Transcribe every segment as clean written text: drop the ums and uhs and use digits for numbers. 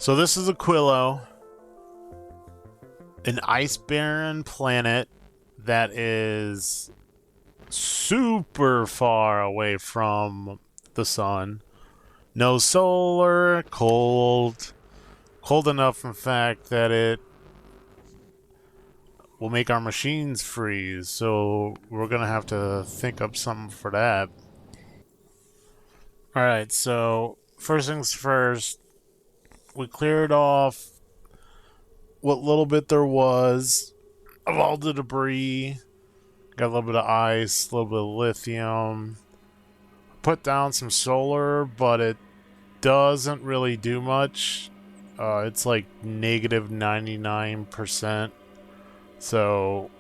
So this is Aquilo, an ice barren planet that is super far away from the sun. No solar, cold. Cold enough, in fact, that it will make our machines freeze. So we're going to have to think up something for that. Alright, so first things first, we cleared off what little bit there was of all the debris. Got a little bit of ice, a little bit of lithium. Put down some solar, but it doesn't really do much. It's like negative 99%. So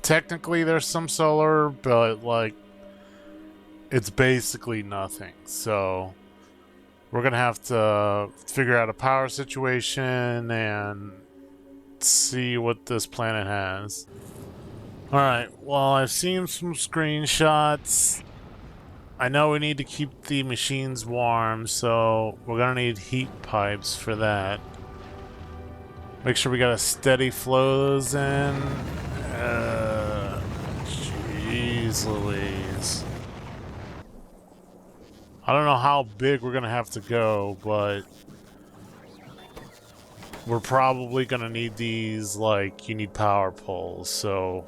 technically there's some solar, but like it's basically nothing. So we're gonna have to figure out a power situation and see what this planet has. Alright, well, I've seen some screenshots. I know we need to keep the machines warm, so we're gonna need heat pipes for that. Make sure we got a steady flow those in. Jeez Louise. I don't know how big we're gonna have to go, but we're probably gonna need these, like, you need power poles, so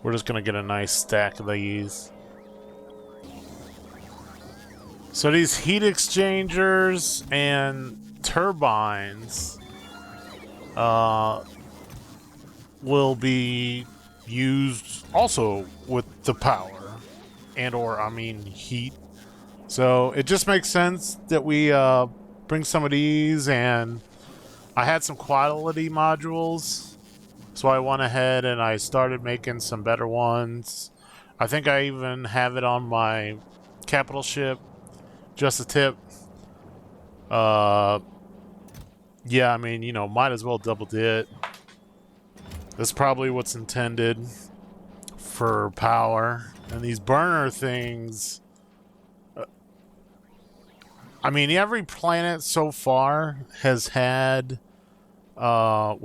we're just gonna get a nice stack of these. So these heat exchangers and turbines will be used also with the power and I mean heat. So it just makes sense that we bring some of these, and I had some quality modules, so I went ahead and I started making some better ones. I think I even have it on my capital ship. Just a tip. Yeah, I mean, you know, might as well double it. That's probably what's intended for power. And these burner things, I mean, every planet so far has had, like,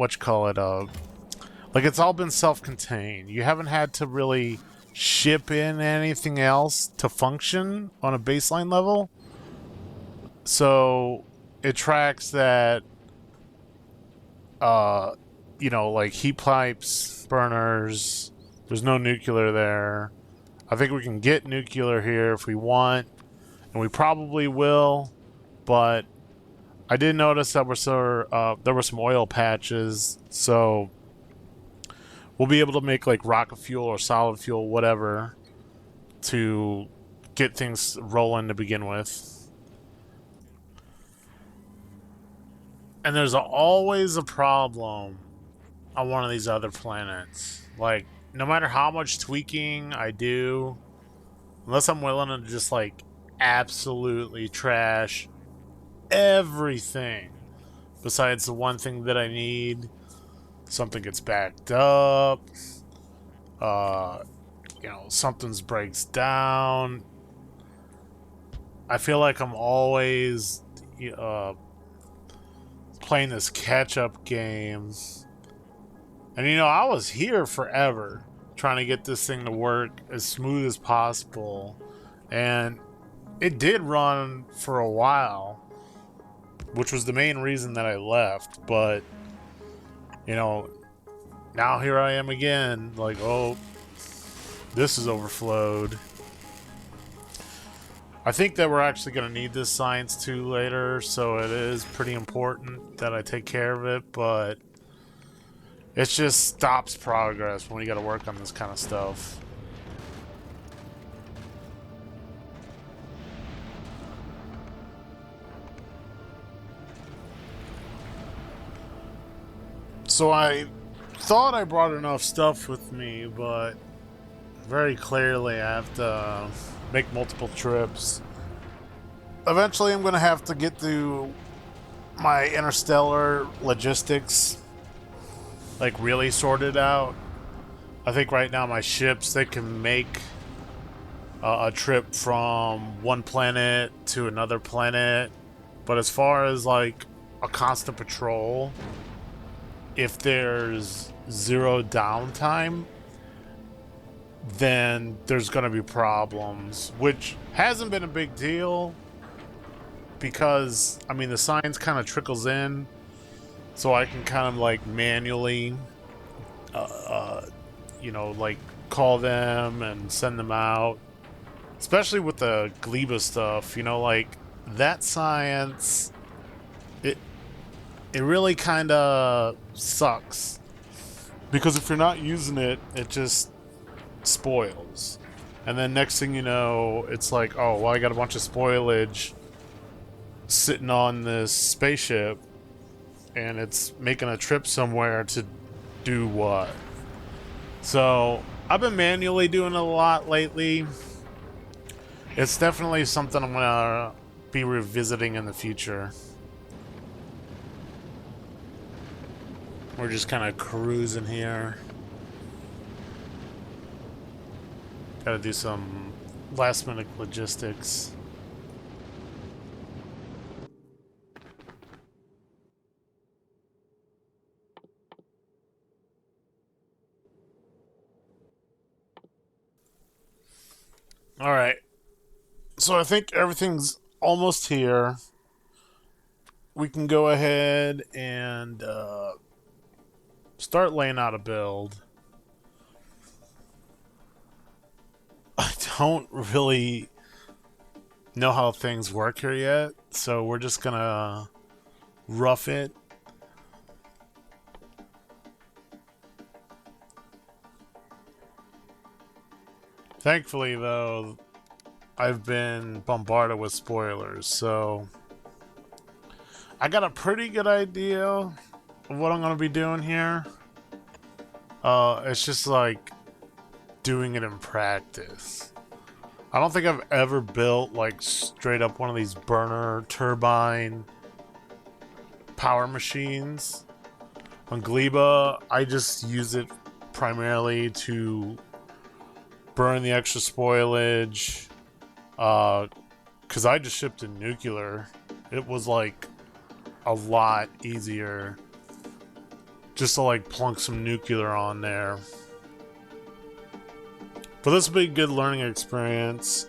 it's all been self-contained. You haven't had to really ship in anything else to function on a baseline level. So it tracks that, you know, like heat pipes, burners, there's no nuclear there. I think we can get nuclear here if we want, and we probably will, but I did notice that there were some oil patches, so we'll be able to make like rocket fuel or solid fuel, whatever, to get things rolling to begin with. And there's always a problem on one of these other planets. Like, no matter how much tweaking I do, unless I'm willing to just, like, absolutely trash everything besides the one thing that I need, something gets backed up, you know, something's breaks down. I feel like I'm always, playing this catch-up game. And you know, I was here forever trying to get this thing to work as smooth as possible, and it did run for a while, which was the main reason that I left. But you know, now here I am again, like, oh, this is overflowed. I think that we're actually going to need this science too later, so it is pretty important that I take care of it, but it just stops progress when you got to work on this kind of stuff. So I thought I brought enough stuff with me, but very clearly I have to make multiple trips. Eventually I'm going to have to get to my interstellar logistics, like, really sorted out. I think right now my ships, they can make a trip from one planet to another planet, but as far as like a constant patrol, if there's zero downtime, then there's going to be problems, which hasn't been a big deal because, I mean, the science kind of trickles in, so I can kind of like manually, you know, like call them and send them out, especially with the gleba stuff, you know, like that science, it, it really kind of sucks because if you're not using it, it just spoils. And then next thing you know, it's like, oh, well, I got a bunch of spoilage sitting on this spaceship and it's making a trip somewhere to do what? So I've been manually doing it a lot lately. It's definitely something I'm gonna be revisiting in the future. We're just kind of cruising here. Gotta do some last minute logistics. Alright. So I think everything's almost here. We can go ahead and start laying out a build. I don't really know how things work here yet, so we're just gonna rough it. Thankfully, though, I've been bombarded with spoilers, so I got a pretty good idea of what I'm gonna be doing here. It's just like doing it in practice. I don't think I've ever built like straight up one of these burner turbine power machines. On Gleba, I just use it primarily to burn the extra spoilage. Because I just shipped in nuclear. It was like a lot easier just to like plunk some nuclear on there. But this will be a good learning experience.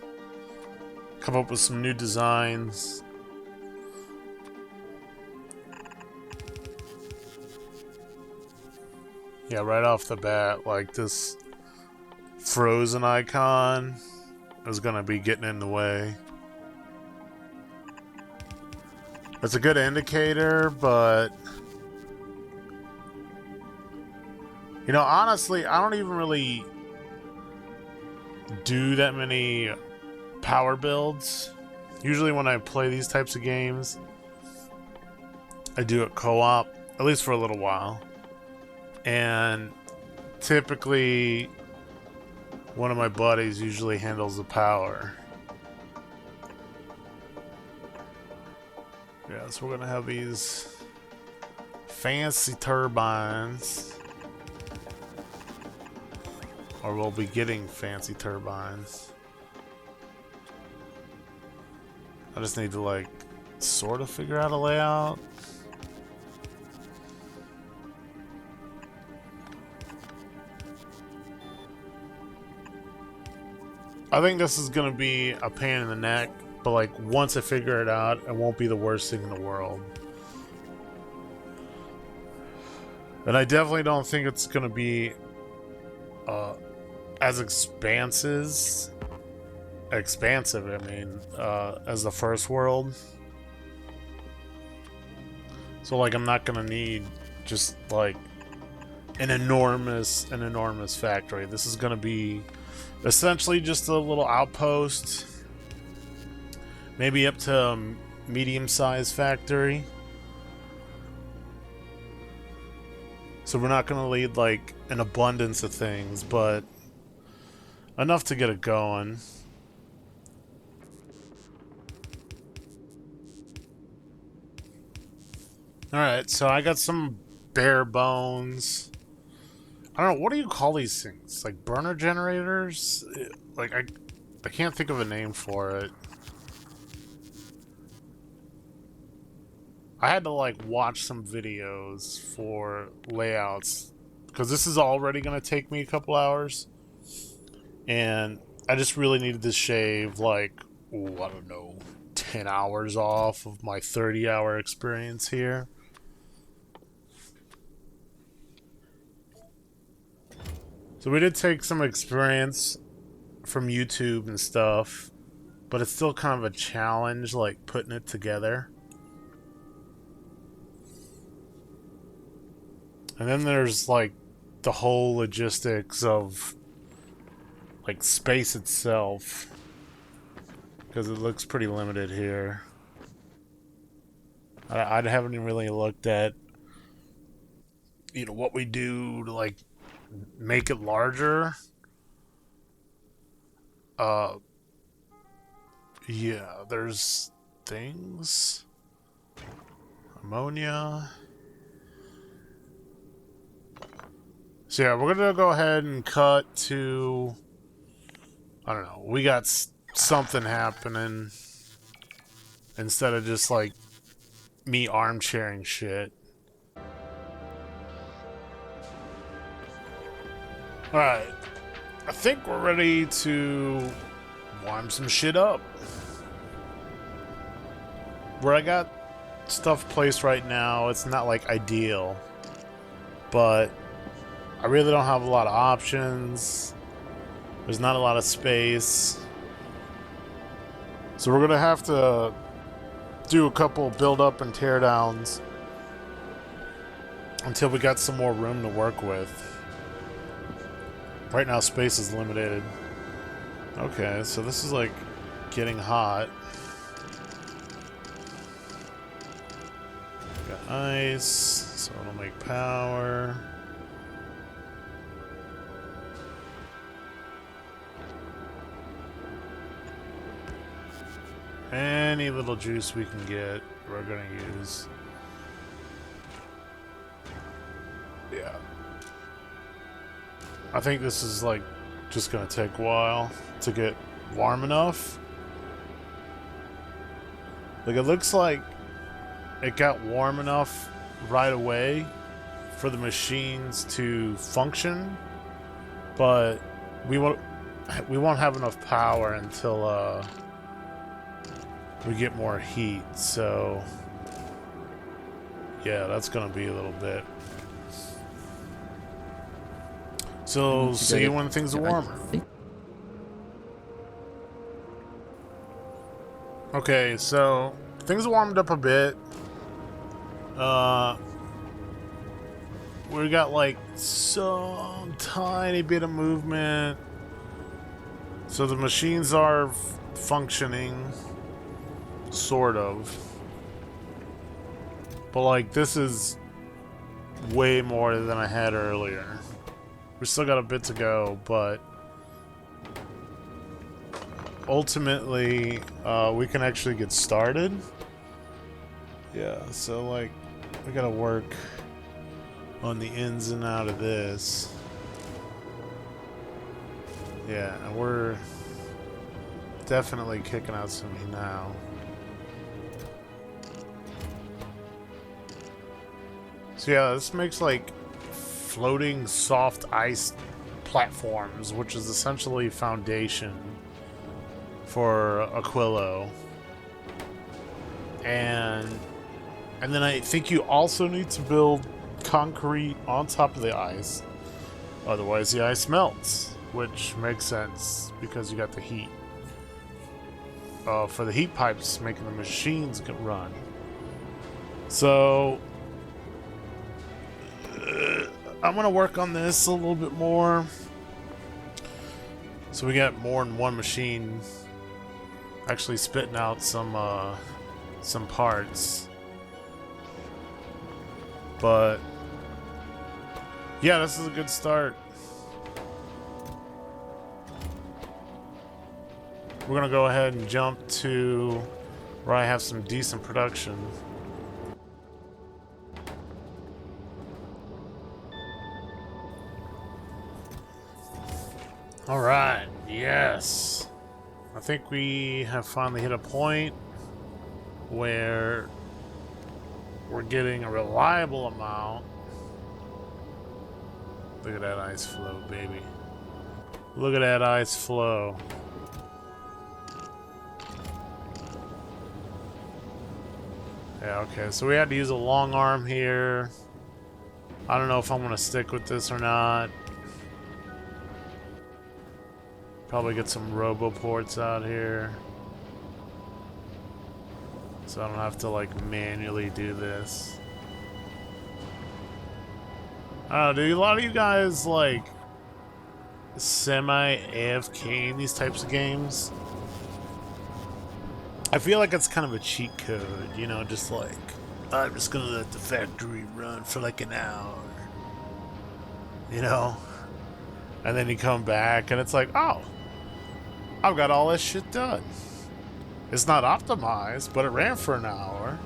Come up with some new designs. Yeah, right off the bat, like this frozen icon is gonna be getting in the way. It's a good indicator, but you know, honestly, I don't even really do that many power builds. Usually when I play these types of games, I do it co-op, at least for a little while. And typically one of my buddies usually handles the power. Yeah, so we're gonna have these fancy turbines. Or we'll be getting fancy turbines. I just need to like sort of figure out a layout. I think this is gonna be a pain in the neck, but like once I figure it out, it won't be the worst thing in the world. And I definitely don't think it's gonna be as expansive, I mean, as the first world. So like I'm not gonna need just like an enormous factory. This is gonna be essentially just a little outpost, maybe up to a medium-sized factory. So we're not gonna need like an abundance of things, but enough to get it going. Alright, so I got some bare bones. I don't know, what do you call these things? Like burner generators? Like I can't think of a name for it. I had to like watch some videos for layouts because this is already going to take me a couple hours, and I just really needed to shave like, ooh, I don't know, 10 hours off of my 30-hour experience here. So we did take some experience from YouTube and stuff, but it's still kind of a challenge, like putting it together. And then there's like the whole logistics of like space itself, because it looks pretty limited here. I haven't even really looked at, you know, what we do to like make it larger. Yeah, there's things. Ammonia. So yeah, we're gonna go ahead and cut to, I don't know, we got something happening instead of just like me armchairing shit. Alright, I think we're ready to warm some shit up. Where I got stuff placed right now, it's not like ideal, but I really don't have a lot of options. There's not a lot of space. So we're gonna have to do a couple build up and tear downs until we got some more room to work with. Right now space is limited. Okay, so this is like getting hot. Got ice, so it'll make power. Any little juice we can get, we're gonna use. Yeah. I think this is like just gonna take a while to get warm enough. Like it looks like it got warm enough right away for the machines to function, but we won't have enough power until we get more heat. So yeah, that's gonna be a little bit. So see you when things are warmer. Okay, so things warmed up a bit. We got like some tiny bit of movement. So the machines are functioning, sort of. But like this is way more than I had earlier. We still got a bit to go, but ultimately we can actually get started. Yeah, so like we gotta work on the ins and out of this. Yeah, and we're definitely kicking out some heat now. So yeah, this makes like floating soft ice platforms, which is essentially foundation for Aquilo. And then I think you also need to build concrete on top of the ice, otherwise the ice melts, which makes sense because you got the heat for the heat pipes making the machines get run. So I'm gonna work on this a little bit more so we get more than one machine actually spitting out some parts. But yeah, this is a good start. We're gonna go ahead and jump to where I have some decent production. All right, yes. I think we have finally hit a point where we're getting a reliable amount. Look at that ice flow, baby. Look at that ice flow. Yeah, okay, so we had to use a long arm here. I don't know if I'm gonna stick with this or not. Probably get some roboports out here, so I don't have to like manually do this. I don't know, do a lot of you guys like semi-AFK in these types of games? I feel like it's kind of a cheat code, you know, just like, I'm just gonna let the factory run for like an hour, you know? And then you come back and it's like, oh, I've got all this shit done. It's not optimized, but it ran for an hour.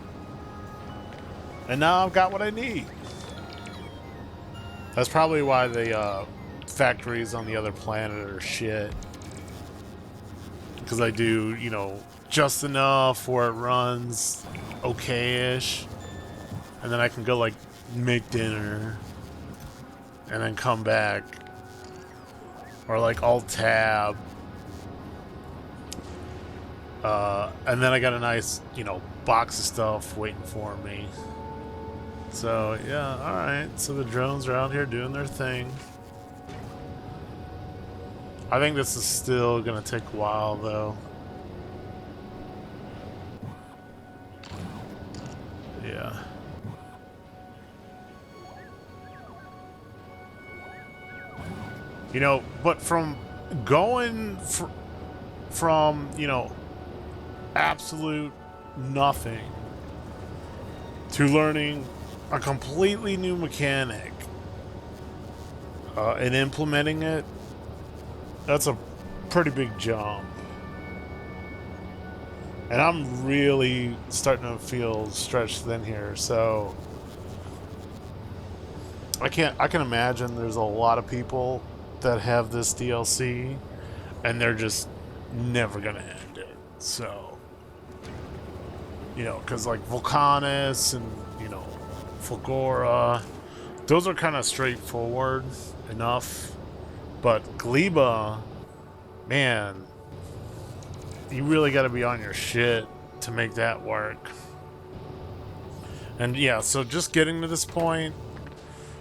And now I've got what I need. That's probably why the factories on the other planet are shit. Because I do, you know, just enough where it runs okay-ish. And then I can go, like, make dinner. And then come back. Or, like, Alt-Tab. And then I got a nice, you know, box of stuff waiting for me. So, yeah, alright. So the drones are out here doing their thing. I think this is still gonna take a while, though. Yeah. You know, but from going from, you know, absolute nothing to learning a completely new mechanic and implementing it, that's a pretty big jump. And I'm really starting to feel stretched thin here, so I can imagine there's a lot of people that have this DLC and they're just never gonna end it. So, you know, because like Volcanus and, you know, Fulgora, those are kind of straightforward enough. But Gleba, man, you really got to be on your shit to make that work. And yeah, so just getting to this point,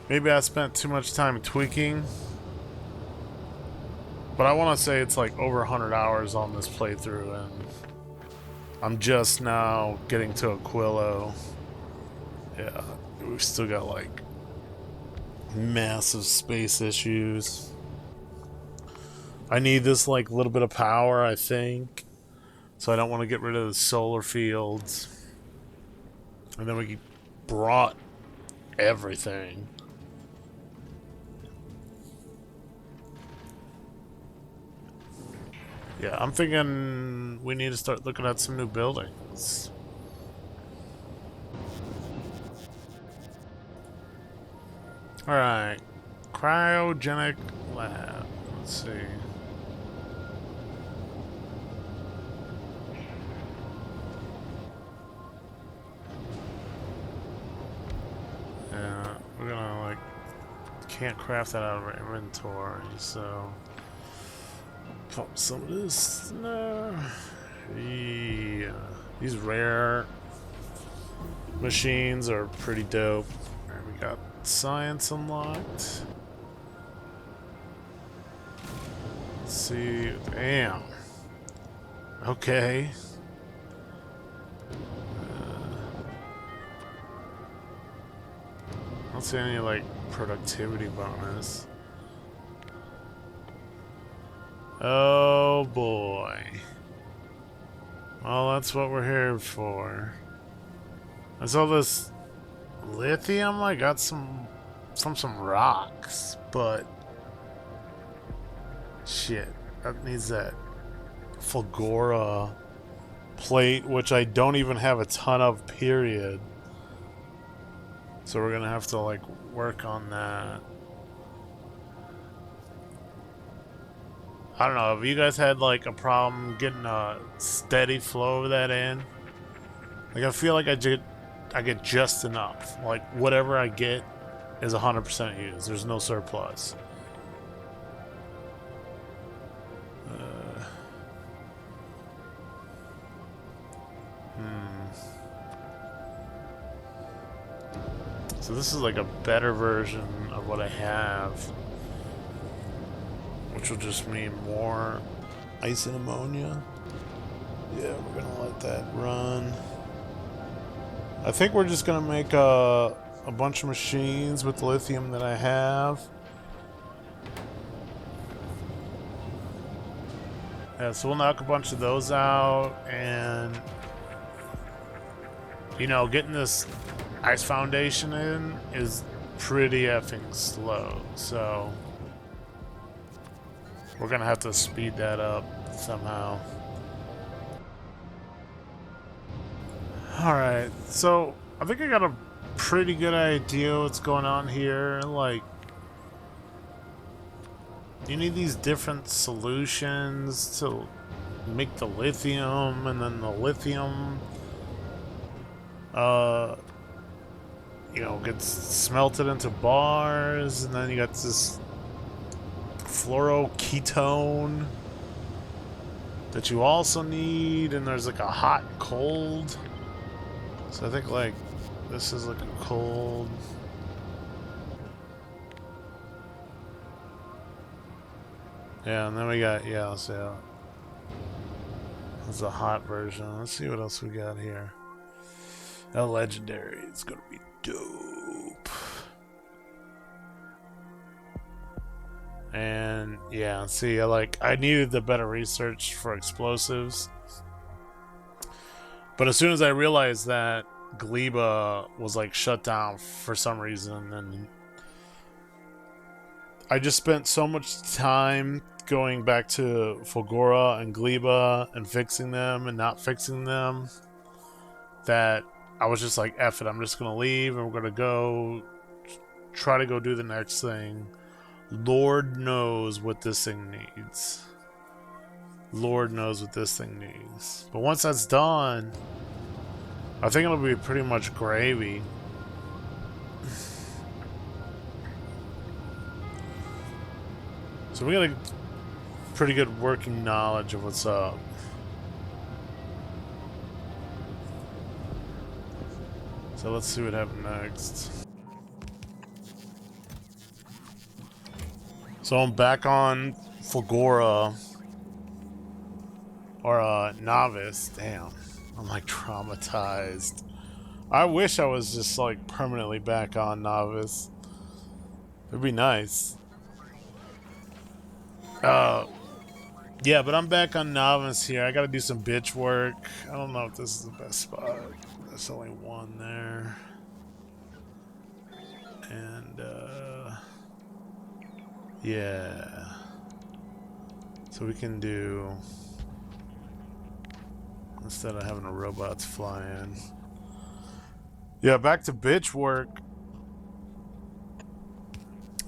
maybe I spent too much time tweaking. But I want to say it's like over 100 hours on this playthrough, and I'm just now getting to Aquilo. Yeah, we've still got like massive space issues. I need this like little bit of power, I think. So I don't want to get rid of the solar fields. And then we brought everything. Yeah, I'm thinking we need to start looking at some new buildings. Alright. Cryogenic lab. Let's see. Yeah, we're gonna like can't craft that out of our inventory, so pump some of this. No. Yeah. These rare machines are pretty dope. Alright, we got science unlocked. Let's see. Damn. Okay. I don't see any like productivity bonus. Oh boy. Well, that's what we're here for. I saw this lithium. I got some from some rocks, but shit, that needs that Fulgora plate, which I don't even have a ton of, period. So we're gonna have to like work on that. I don't know, have you guys had like a problem getting a steady flow of that in? Like I feel like I I get just enough. Like whatever I get is 100% used. There's no surplus. So this is like a better version of what I have, which will just mean more ice and ammonia. Yeah, we're gonna let that run. I think we're just gonna make a bunch of machines with the lithium that I have. Yeah, so we'll knock a bunch of those out, and you know, getting this ice foundation in is pretty effing slow, so we're gonna have to speed that up somehow. Alright, so I think I got a pretty good idea what's going on here. Like, you need these different solutions to make the lithium, and then the lithium you know, gets smelted into bars, and then you got this fluoroketone that you also need, and there's like a hot and cold. So I think like this is like a cold. Yeah, and then we got, yeah, so that's a hot version. Let's see what else we got here. A legendary, it's gonna be dope. And yeah, see, I needed the better research for explosives. But as soon as I realized that Gleba was like shut down for some reason, and I just spent so much time going back to Fulgora and Gleba and fixing them and not fixing them, that I was just like, F it, I'm just gonna leave and we're gonna go try to go do the next thing. Lord knows what this thing needs. Lord knows what this thing needs. But once that's done, I think it'll be pretty much gravy. So we got a pretty good working knowledge of what's up. So let's see what happens next. So I'm back on Fulgora. Or Novice. Damn. I'm like traumatized. I wish I was just like permanently back on Novice. It'd be nice. Yeah, but I'm back on Novice here. I gotta do some bitch work. I don't know if this is the best spot. There's only one there. And, yeah. So we can do, instead of having the robots fly in. Yeah, back to bitch work.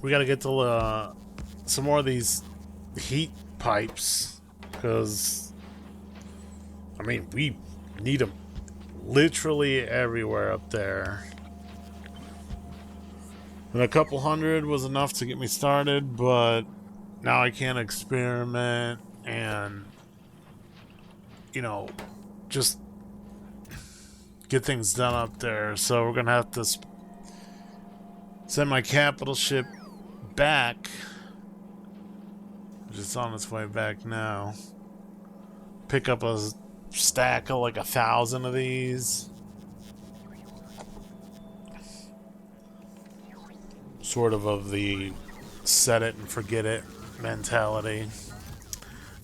We gotta get to some more of these heat pipes, because I mean, we need them literally everywhere up there. And a couple hundred was enough to get me started, but now I can't experiment and, you know, just get things done up there. So we're gonna have to send my capital ship back, which is on its way back now. Pick up a stack of like 1,000 of these. Sort of the set it and forget it mentality.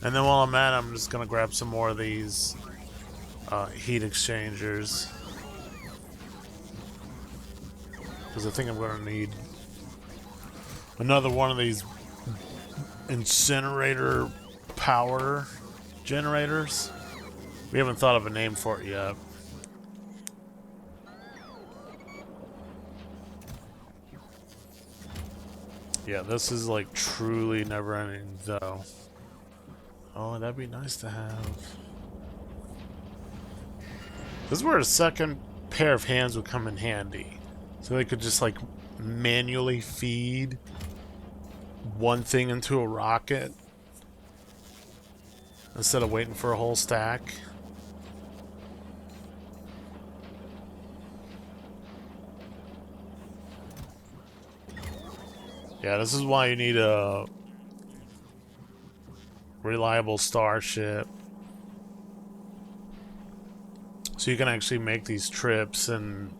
And then while I'm at it, I'm just gonna grab some more of these heat exchangers, because I think I'm gonna need another one of these incinerator power generators. We haven't thought of a name for it yet. Yeah, this is like truly never ending though. Oh, that'd be nice to have. This is where a second pair of hands would come in handy. So they could just like manually feed one thing into a rocket instead of waiting for a whole stack. Yeah, this is why you need a reliable starship. So you can actually make these trips and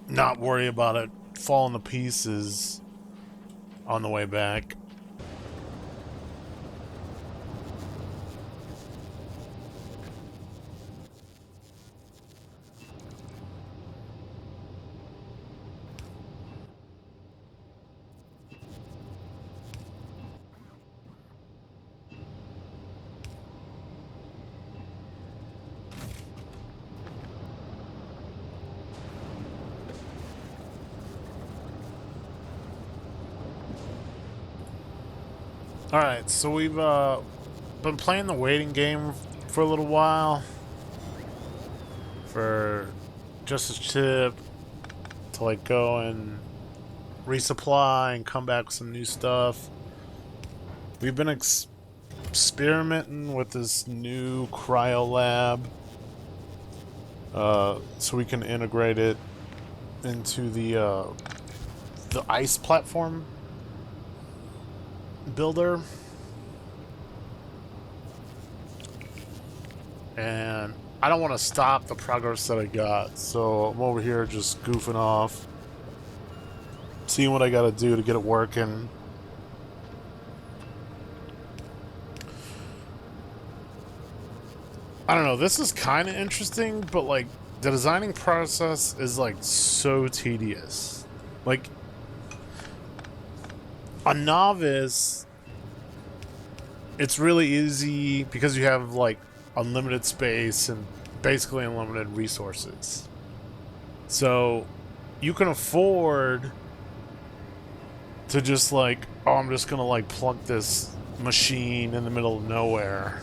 not worry about it falling to pieces on the way back. Alright, so we've been playing the waiting game for a little while. For just a chip to like go and resupply and come back with some new stuff. We've been experimenting with this new cryo lab. So we can integrate it into the ice platform builder. And I don't want to stop the progress that I got, so I'm over here just goofing off, seeing what I gotta do to get it working. I don't know, this is kind of interesting, but like the designing process is like so tedious. Like a novice, it's really easy because you have like unlimited space and basically unlimited resources. So you can afford to just like, oh, I'm just gonna like plunk this machine in the middle of nowhere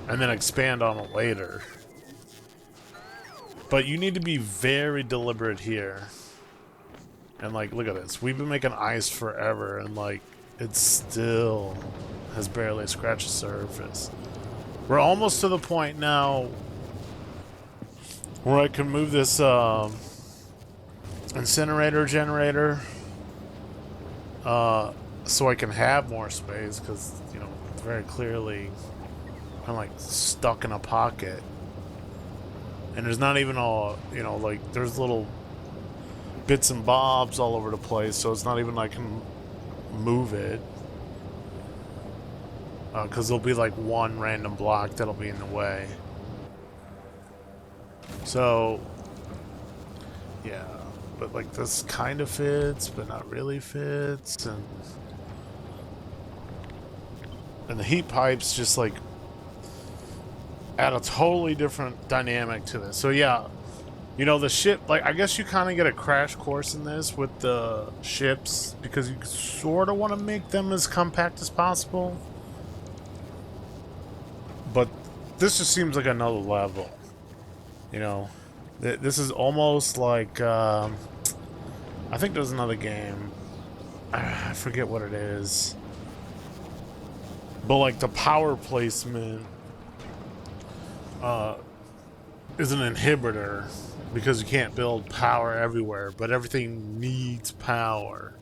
and then expand on it later. But you need to be very deliberate here. And like, look at this. We've been making ice forever and like, it still has barely scratched the surface. We're almost to the point now where I can move this incinerator generator so I can have more space, because, you know, it's very clearly I'm like stuck in a pocket. And there's not even all, you know, like there's little bits and bobs all over the place, so it's not even like I can move it. Because there'll be like one random block that'll be in the way. So, yeah, but like this kind of fits, but not really fits, and the heat pipes just like add a totally different dynamic to this. So yeah, you know, the ship, like I guess you kind of get a crash course in this with the ships, because you sort of want to make them as compact as possible. But this just seems like another level, you know. This is almost like, I think there's another game, I forget what it is, but like the power placement is an inhibitor, because you can't build power everywhere, but everything needs power.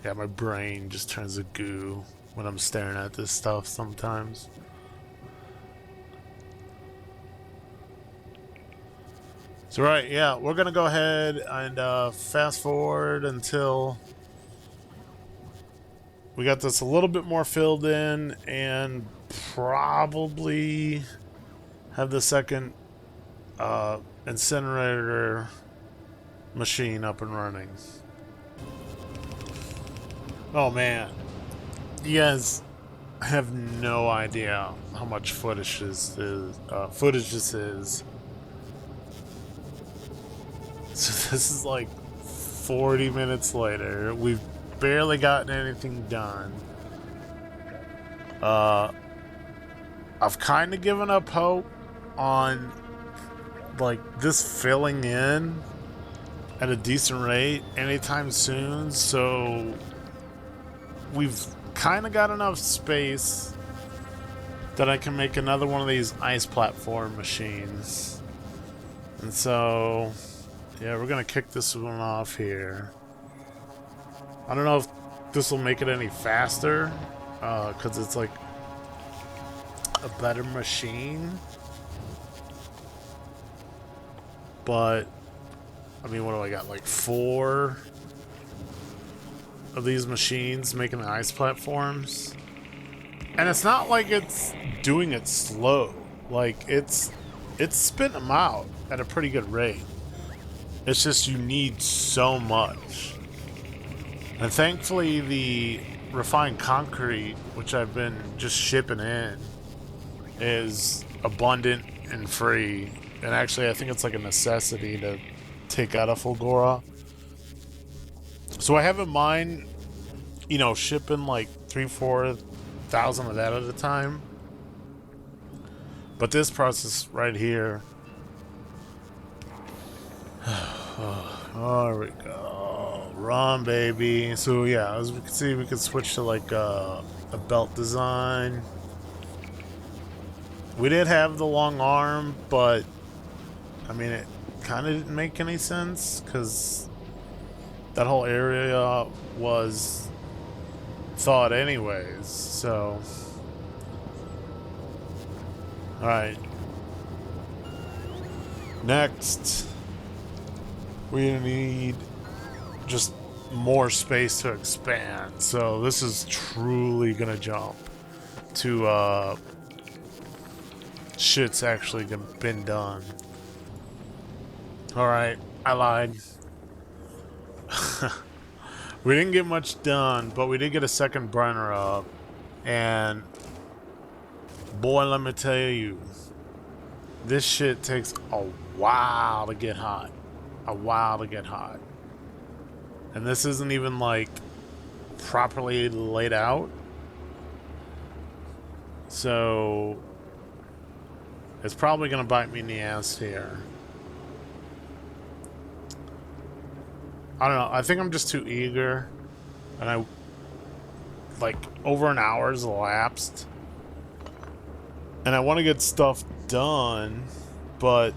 Yeah, my brain just turns to goo when I'm staring at this stuff sometimes. So right, yeah, we're gonna go ahead and fast forward until we got this a little bit more filled in, and probably have the second incinerator machine up and running. Oh man, you guys have no idea how much footage this is. So this is like 40 minutes later. We've barely gotten anything done. I've kind of given up hope on like this filling in at a decent rate anytime soon, so we've kind of got enough space that I can make another one of these ice platform machines. And so, yeah, we're gonna kick this one off here. I don't know if this will make it any faster, because it's like a better machine. But, I mean, what do I got? Like 4 of these machines making the ice platforms. And it's not like it's doing it slow. Like, it's spitting them out at a pretty good rate. It's just you need so much. And thankfully the refined concrete, which I've been just shipping in, is abundant and free. And actually I think it's like a necessity to take out a Fulgora. So I have in mind, you know, shipping like 3,000-4,000 of that at a time. But this process right here, there we go. Run, baby. So yeah, as we can see, we can switch to like a belt design. We did have the long arm, but I mean, it kind of didn't make any sense because that whole area was thought anyways. So, all right. Next, we need just more space to expand. So this is truly gonna jump to shit's actually been done. All right, I lied. We didn't get much done, but we did get a second burner up, and boy, let me tell you, this shit takes a while to get hot. A while to get hot. And this isn't even like properly laid out. So it's probably gonna bite me in the ass here. I don't know, I think I'm just too eager, and I like over an hour's elapsed, and I want to get stuff done, but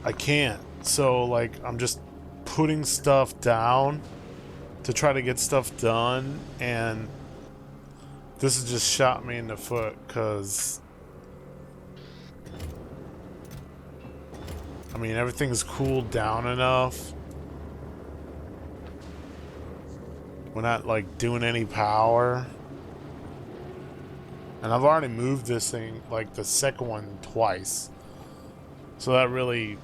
I can't. So like I'm just putting stuff down to try to get stuff done, and this has just shot me in the foot because I mean everything's cooled down enough. We're not like doing any power, and I've already moved this thing, like the second one, twice, so that really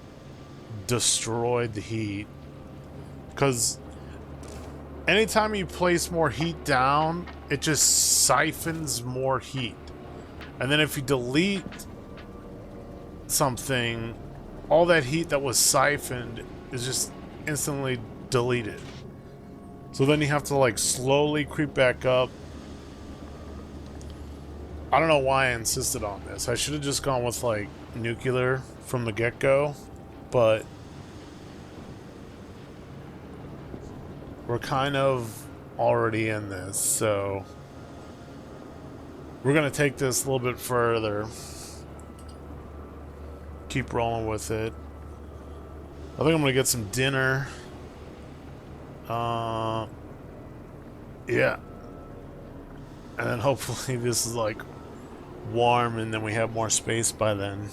destroyed the heat. Because anytime you place more heat down, it just siphons more heat, and then if you delete something, all that heat that was siphoned is just instantly deleted. So then you have to like slowly creep back up. I don't know why I insisted on this. I should have just gone with like nuclear from the get-go, but we're kind of already in this, so we're gonna take this a little bit further. Keep rolling with it. I think I'm gonna get some dinner. Yeah. And then hopefully this is like warm and then we have more space by then.